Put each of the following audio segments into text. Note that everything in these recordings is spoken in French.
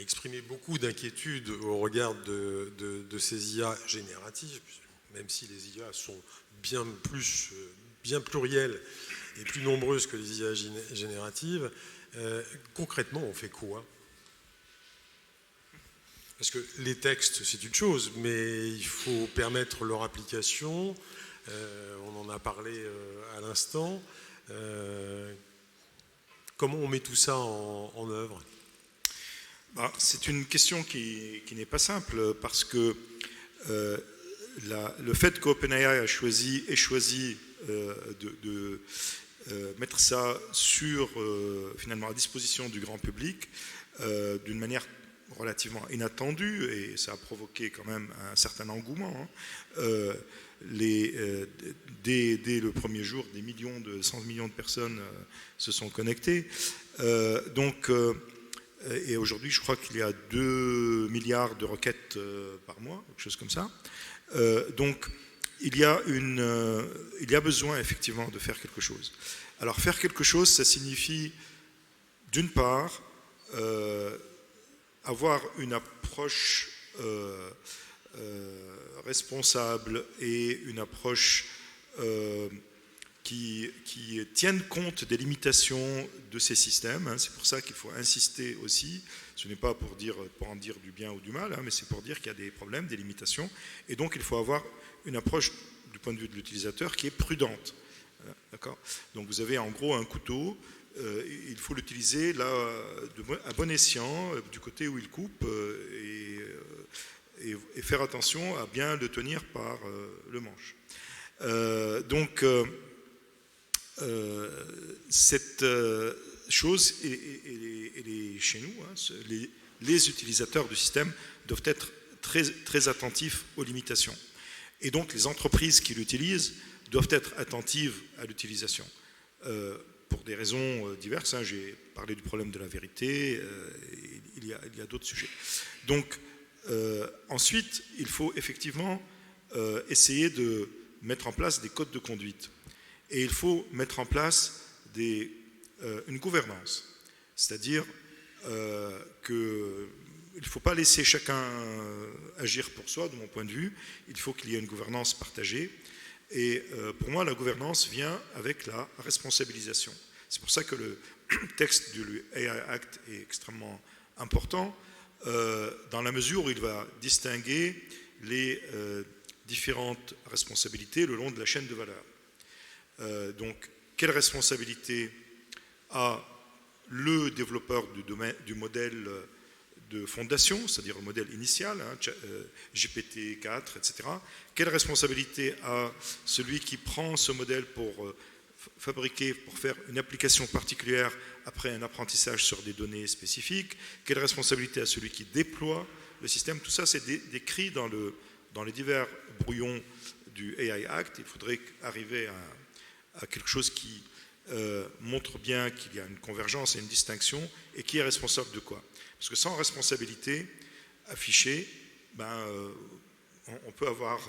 exprimé beaucoup d'inquiétudes au regard de ces IA génératives, même si les IA sont bien plurielles et plus nombreuses que les IA génératives. Concrètement, on fait quoi? Parce que les textes, c'est une chose, mais il faut permettre leur application. On en a parlé à l'instant. Comment on met tout ça en œuvre? C'est une question qui n'est pas simple, parce que le fait qu'OpenAI ait choisi de mettre ça finalement à disposition du grand public d'une manière relativement inattendue, et ça a provoqué quand même un certain engouement. Dès le premier jour, 100 millions de personnes se sont connectées. Et aujourd'hui, je crois qu'il y a 2 milliards de requêtes par mois, quelque chose comme ça. Donc, il y a besoin effectivement de faire quelque chose. Alors, faire quelque chose, ça signifie, d'une part, avoir une approche responsable et une approche qui tiennent compte des limitations de ces systèmes. C'est pour ça qu'il faut insister aussi. Ce n'est pas pour en dire du bien ou du mal, mais c'est pour dire qu'il y a des problèmes, des limitations. Et donc, il faut avoir une approche du point de vue de l'utilisateur qui est prudente. D'accord ? Donc, vous avez en gros un couteau. Il faut l'utiliser là, à bon escient, du côté où il coupe, et faire attention à bien le tenir par le manche. Cette chose, elle est chez nous. Les utilisateurs du système doivent être très, très attentifs aux limitations. Et donc, les entreprises qui l'utilisent doivent être attentives à l'utilisation. Pour des raisons diverses. J'ai parlé du problème de la vérité. Il y a d'autres sujets. Donc, ensuite, il faut effectivement essayer de mettre en place des codes de conduite. Et il faut mettre en place une gouvernance. C'est-à-dire qu'il ne faut pas laisser chacun agir pour soi, de mon point de vue. Il faut qu'il y ait une gouvernance partagée. Et pour moi, la gouvernance vient avec la responsabilisation. C'est pour ça que le texte du AI Act est extrêmement important, dans la mesure où il va distinguer les différentes responsabilités le long de la chaîne de valeur. Donc, quelle responsabilité a le développeur du modèle de fondation, c'est-à-dire le modèle initial, GPT-4, etc. Quelle responsabilité a celui qui prend ce modèle pour faire une application particulière après un apprentissage sur des données spécifiques? Quelle responsabilité a celui qui déploie le système? Tout ça, c'est décrit dans les divers brouillons du AI Act. Il faudrait arriver à quelque chose qui montre bien qu'il y a une convergence et une distinction, et qui est responsable de quoi. Parce que sans responsabilité affichée, on peut avoir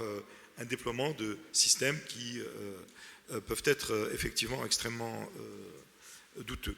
un déploiement de systèmes qui peuvent être effectivement extrêmement douteux.